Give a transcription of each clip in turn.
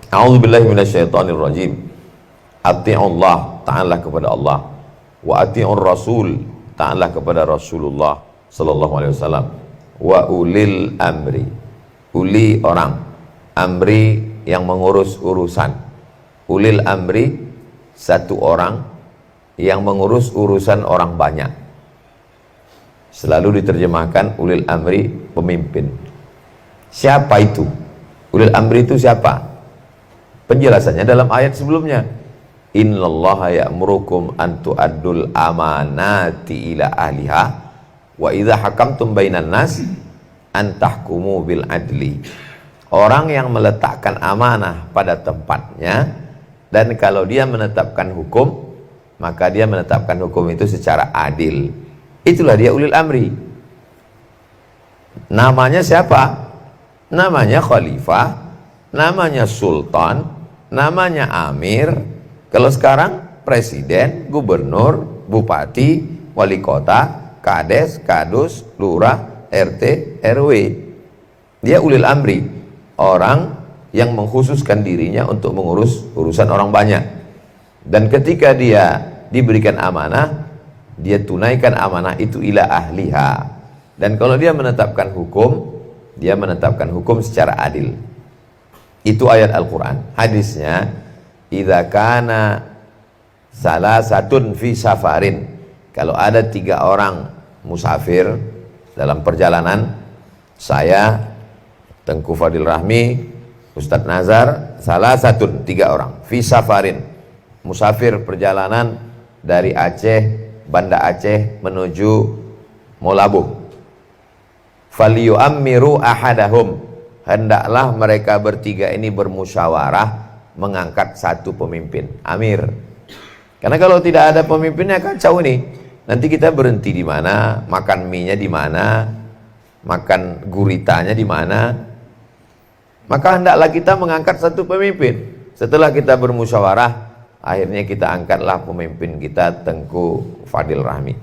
A'udzubillahi minasyaitonirrajim. Ati'ullah, ta'ala kepada Allah, wa ati'ur rasul, ta'ala kepada Rasulullah sallallahu alaihi wasallam, wa ulil amri, uli orang, amri yang mengurus urusan. Ulil amri satu orang yang mengurus urusan orang banyak. Selalu diterjemahkan ulil amri pemimpin. Siapa itu? Ulil amri itu siapa? Penjelasannya dalam ayat sebelumnya. Innallaha ya'murukum an tu'addul amanati ila ahliha wa idza hakamtum bainan nas an tahkumu bil adli. Orang yang meletakkan amanah pada tempatnya, dan kalau dia menetapkan hukum, maka dia menetapkan hukum itu secara adil. Itulah dia ulil amri. Namanya siapa? Namanya khalifah, namanya sultan, namanya amir. Kalau sekarang presiden, gubernur, bupati, wali kota, kades, kadus, lurah, RT, RW. Dia ulil amri, orang yang mengkhususkan dirinya untuk mengurus urusan orang banyak. Dan ketika dia diberikan amanah, dia tunaikan amanah itu ila ahliha. Dan kalau dia menetapkan hukum, dia menetapkan hukum secara adil. Itu ayat Al-Quran. Hadisnya, idza kana salasatun fi safarin, kalau ada 3 orang musafir dalam perjalanan, saya, Tengku Fadil Rahmi, Ustadz Nazar, salasatun, 3 orang, fi safarin, musafir perjalanan dari Aceh, Banda Aceh menuju Molabuh. Falyu'ammiru ahadahum, hendaklah mereka bertiga ini bermusyawarah mengangkat satu pemimpin, amir. Karena kalau tidak ada pemimpinnya kacau nih. Nanti kita berhenti di mana, makan mie-nya di mana, makan guritanya di mana. Maka hendaklah kita mengangkat satu pemimpin. Setelah kita bermusyawarah, akhirnya kita angkatlah pemimpin kita, Tengku Fadil Rahmi.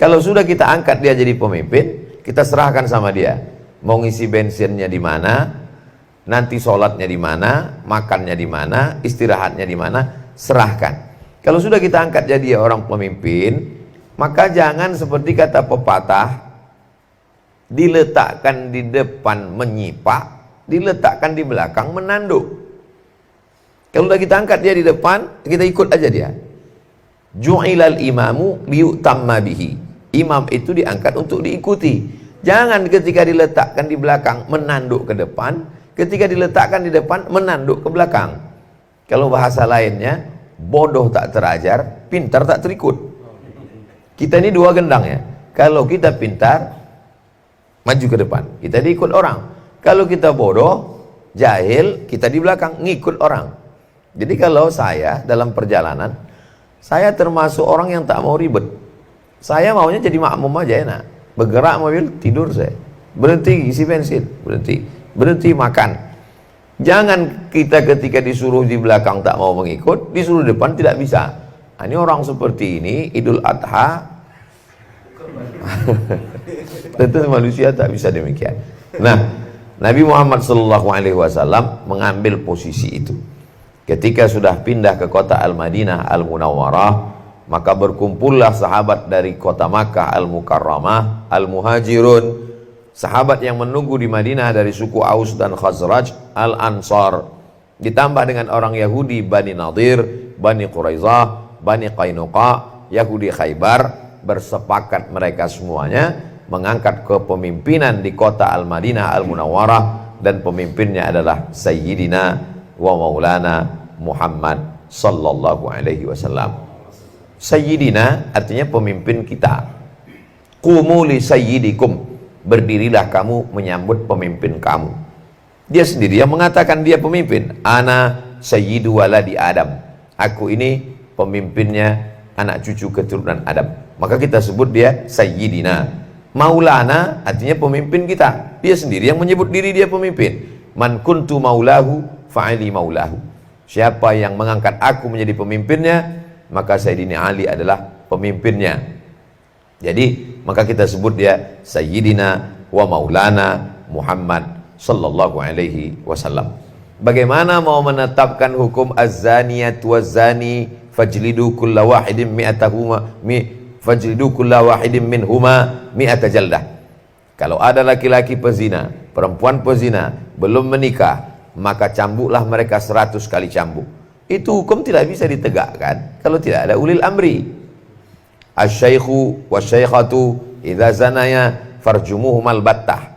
Kalau sudah kita angkat dia jadi pemimpin, kita serahkan sama dia. Mau ngisi bensinnya di mana, nanti sholatnya di mana, makannya di mana, istirahatnya di mana, serahkan. Kalau sudah kita angkat jadi orang pemimpin, maka jangan seperti kata pepatah, diletakkan di depan menyipak, diletakkan di belakang menanduk. Kalau sudah kita angkat dia di depan, kita ikut aja dia. Ju'ilal imamu liyutamma bihi. Imam itu diangkat untuk diikuti. Jangan ketika diletakkan di belakang menanduk ke depan, ketika diletakkan di depan menanduk ke belakang. Kalau bahasa lainnya, bodoh tak terajar, pintar tak terikut. Kita ini 2 gendang ya. Kalau kita pintar, maju ke depan, kita diikut orang. Kalau kita bodoh, jahil, kita di belakang, ngikut orang. Jadi kalau saya dalam perjalanan, saya termasuk orang yang tak mau ribet. Saya maunya jadi makmum aja enak. Bergerak mobil, tidur saya. Berhenti isi bensin, berhenti makan. Jangan kita ketika disuruh di belakang tak mau mengikut, disuruh di depan tidak bisa. Nah, ini orang seperti ini, Idul Adha, tentu manusia tak bisa demikian. Nah, Nabi Muhammad SAW mengambil posisi itu. Ketika sudah pindah ke kota Al-Madinah Al-Munawwarah, maka berkumpullah sahabat dari kota Makkah Al-Mukarramah, Al-Muhajirun, sahabat yang menunggu di Madinah dari suku Aus dan Khazraj, Al-Ansar, ditambah dengan orang Yahudi, Bani Nadir, Bani Quraizah, Bani Qainuqa, Yahudi Khaybar, bersepakat mereka semuanya mengangkat kepemimpinan di kota Al-Madinah Al-Munawwarah, dan pemimpinnya adalah Sayyidina wa Maulana Muhammad sallallahu alaihi wasallam. Sayyidina artinya pemimpin kita. Qumu li sayyidikum, berdirilah kamu menyambut pemimpin kamu. Dia sendiri yang mengatakan dia pemimpin. Ana sayyidu waladi Adam, aku ini pemimpinnya anak cucu keturunan Adam. Maka kita sebut dia Sayyidina. Maulana artinya pemimpin kita. Dia sendiri yang menyebut diri dia pemimpin. Man kuntu maulahu fa'ali maulahu. Siapa yang mengangkat aku menjadi pemimpinnya, maka Sayyidina Ali adalah pemimpinnya. Jadi maka kita sebut dia Sayyidina wa Maulana Muhammad sallallahu alaihi wasallam. Bagaimana mau menetapkan hukum az-zaniyat waz-zani fajlidu kulla wahidin minhuma mi'ata jaldah. Kalau ada laki-laki pezina, perempuan pezina belum menikah, maka cambuklah mereka 100 kali cambuk. Itu hukum tidak bisa ditegakkan kalau tidak ada ulil amri. Asy-syaikhu wasy-syaikhatu idza zanaya farjumuhumal battah.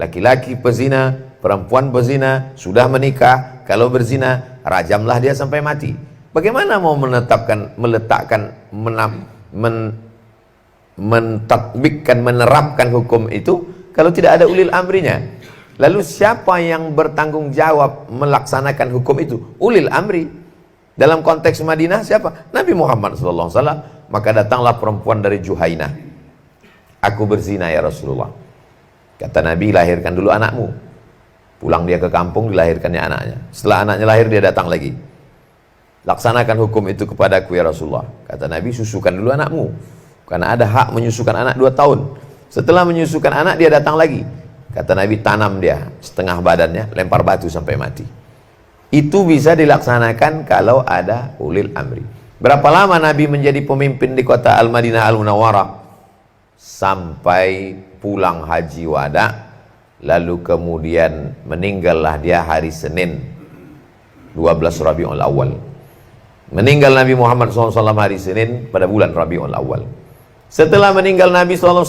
Laki-laki pezina, perempuan pezina sudah menikah, kalau berzina rajamlah dia sampai mati. Bagaimana mau mentatbikkan, menerapkan hukum itu kalau tidak ada ulil amrinya? Lalu siapa yang bertanggung jawab melaksanakan hukum itu? Ulil amri. Dalam konteks Madinah siapa? Nabi Muhammad SAW. Maka datanglah perempuan dari Juhainah. Aku berzina ya Rasulullah. Kata Nabi, lahirkan dulu anakmu. Pulang dia ke kampung, dilahirkannya anaknya. Setelah anaknya lahir, dia datang lagi. Laksanakan hukum itu kepadaku ya Rasulullah. Kata Nabi, susukan dulu anakmu. Karena ada hak menyusukan anak 2 tahun. Setelah menyusukan anak, dia datang lagi. Kata Nabi, tanam dia setengah badannya, lempar batu sampai mati. Itu bisa dilaksanakan kalau ada ulil amri. Berapa lama Nabi menjadi pemimpin di kota Al-Madinah Al-Munawwarah? Sampai pulang haji wada. Lalu kemudian meninggallah dia hari Senin 12 Rabiul Awal. Meninggal Nabi Muhammad SAW hari Senin pada bulan Rabiul Awal. Setelah meninggal Nabi SAW,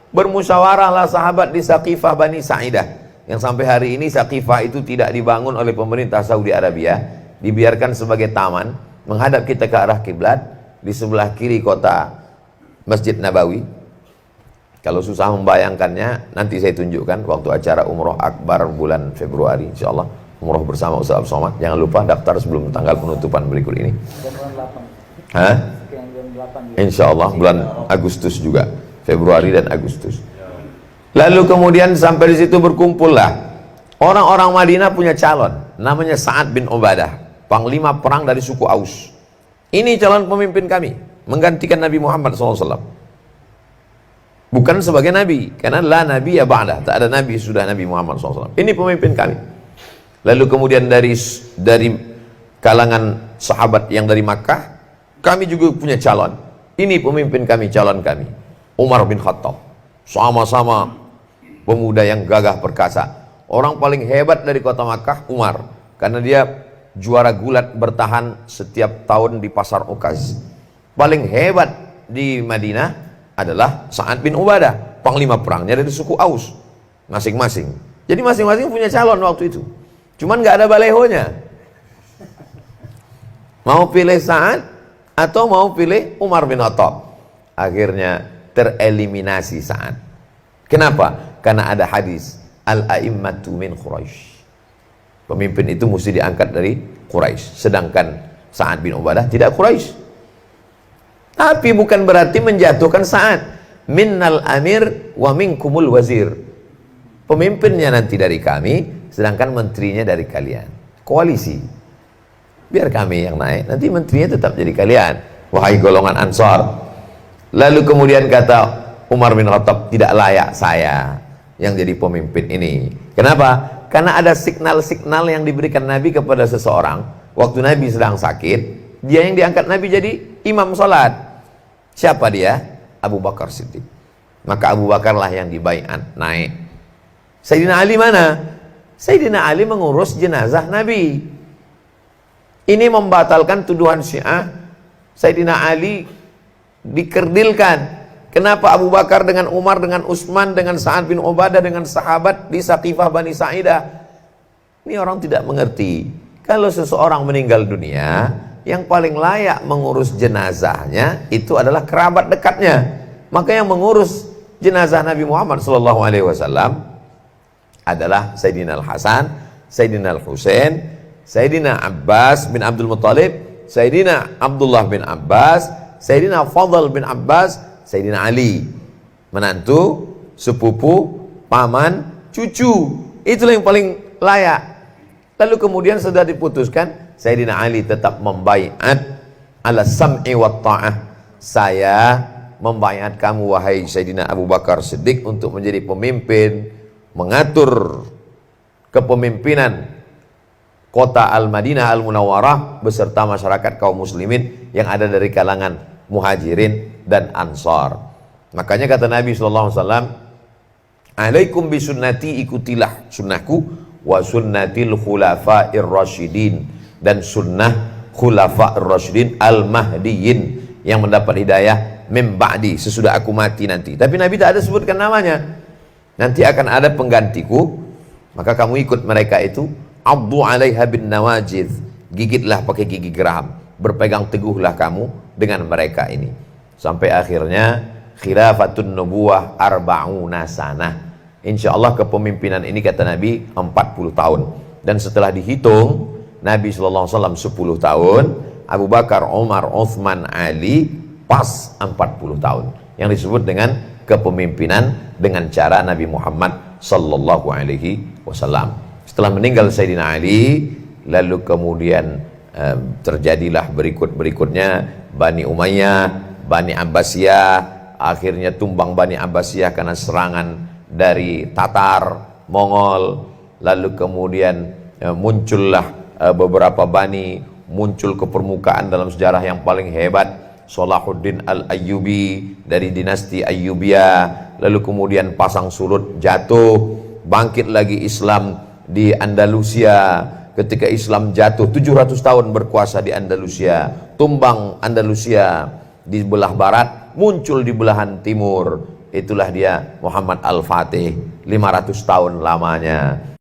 bermusyawarahlah sahabat di Saqifah Bani Sa'idah. Yang sampai hari ini Saqifah itu tidak dibangun oleh pemerintah Saudi Arabia, dibiarkan sebagai taman, menghadap kita ke arah kiblat. Di sebelah kiri kota Masjid Nabawi. Kalau susah membayangkannya, nanti saya tunjukkan waktu acara Umroh Akbar bulan Februari, insyaallah. Umroh bersama Ustaz Abdul Somad. Jangan lupa daftar sebelum tanggal penutupan berikut ini. Hah? Insyaallah bulan Agustus juga, Februari dan Agustus. Lalu kemudian sampai di situ berkumpullah orang-orang Madinah punya calon, namanya Sa'ad bin Ubadah, panglima perang dari suku Aus. Ini calon pemimpin kami, menggantikan Nabi Muhammad SAW. Bukan sebagai Nabi, karena la Nabi ya ba'dah, tak ada Nabi sudah Nabi Muhammad SAW. Ini pemimpin kami. Lalu kemudian dari kalangan sahabat yang dari Makkah, kami juga punya calon. Ini pemimpin kami, calon kami, Umar bin Khattab. Sama-sama pemuda yang gagah perkasa. Orang paling hebat dari kota Makkah, Umar, karena dia juara gulat bertahan setiap tahun di pasar Ukaz. Paling hebat di Madinah adalah Sa'ad bin Ubadah, panglima perangnya dari suku Aus, masing-masing. Jadi masing-masing punya calon waktu itu. Cuman nggak ada balehonya. Mau pilih Sa'ad atau mau pilih Umar bin Khattab. Akhirnya tereliminasi Sa'ad. Kenapa? Karena ada hadis al-a'immatu min Quraisy. Pemimpin itu mesti diangkat dari Quraisy. Sedangkan Sa'ad bin Ubadah tidak Quraisy. Tapi bukan berarti menjatuhkan Sa'ad. Minnal amir wa minkumul wazir. Pemimpinnya nanti dari kami, sedangkan menterinya dari kalian. Koalisi. Biar kami yang naik, nanti menterinya tetap jadi kalian, wahai golongan Ansar. Lalu kemudian kata Umar bin Khattab, tidak layak saya yang jadi pemimpin ini. Kenapa? Karena ada signal-signal yang diberikan Nabi kepada seseorang. Waktu Nabi sedang sakit, dia yang diangkat Nabi jadi imam salat. Siapa dia? Abu Bakar Siddiq. Maka Abu Bakarlah yang dibaiat naik. Sayyidina Ali mana? Sayyidina Ali mengurus jenazah Nabi. Ini membatalkan tuduhan Syiah. Sayyidina Ali dikerdilkan. Kenapa Abu Bakar dengan Umar, dengan Utsman, dengan Sa'ad bin Ubadah, dengan sahabat di Saqifah Bani Sa'idah? Ini orang tidak mengerti. Kalau seseorang meninggal dunia, yang paling layak mengurus jenazahnya itu adalah kerabat dekatnya. Maka yang mengurus jenazah Nabi Muhammad SAW adalah Sayyidina Al-Hasan, Sayyidina Al-Husain, Sayyidina Abbas bin Abdul Muttalib, Sayyidina Abdullah bin Abbas, Sayyidina Fadl bin Abbas, Sayyidina Ali, menantu, sepupu, paman, cucu. Itulah yang paling layak. Lalu kemudian sudah diputuskan, Sayyidina Ali tetap membaiat ala sam'i wa ta'ah. Saya membaiat kamu wahai Sayyidina Abu Bakar Siddiq untuk menjadi pemimpin, mengatur kepemimpinan kota Al-Madinah Al-Munawwarah beserta masyarakat kaum muslimin yang ada dari kalangan muhajirin dan ansar. Makanya kata Nabi SAW, alaikum bisunnati, ikutilah sunnahku, wa sunnatil khulafa'ir rasyidin, dan sunnah khulafa'ir rasyidin al-mahdiyin yang mendapat hidayah min ba'di, sesudah aku mati nanti. Tapi Nabi tak ada sebutkan namanya. Nanti akan ada penggantiku, maka kamu ikut mereka itu. Abdu 'alaiha bin nawajid, gigitlah pakai gigi geram, berpegang teguhlah kamu dengan mereka ini. Sampai akhirnya khilafatun nubuwah arba'una sanah. Insyaallah kepemimpinan ini kata Nabi 40 tahun. Dan setelah dihitung, Nabi sallallahu alaihi wasallam 10 tahun, Abu Bakar, Umar, Uthman, Ali pas 40 tahun. Yang disebut dengan kepemimpinan dengan cara Nabi Muhammad sallallahu alaihi wasallam. Setelah meninggal Sayyidina Ali, lalu kemudian terjadilah berikutnya Bani Umayyah, Bani Abbasiyah. Akhirnya tumbang Bani Abbasiyah karena serangan dari Tatar, Mongol. Lalu kemudian muncullah beberapa bani, muncul ke permukaan dalam sejarah yang paling hebat, Salahuddin Al-Ayyubi dari dinasti Ayyubiyah. Lalu kemudian pasang surut jatuh, bangkit lagi Islam di Andalusia. Ketika Islam jatuh, 700 tahun berkuasa di Andalusia, tumbang Andalusia di belah barat, muncul di belahan timur. Itulah dia Muhammad Al-Fatih, 500 tahun lamanya.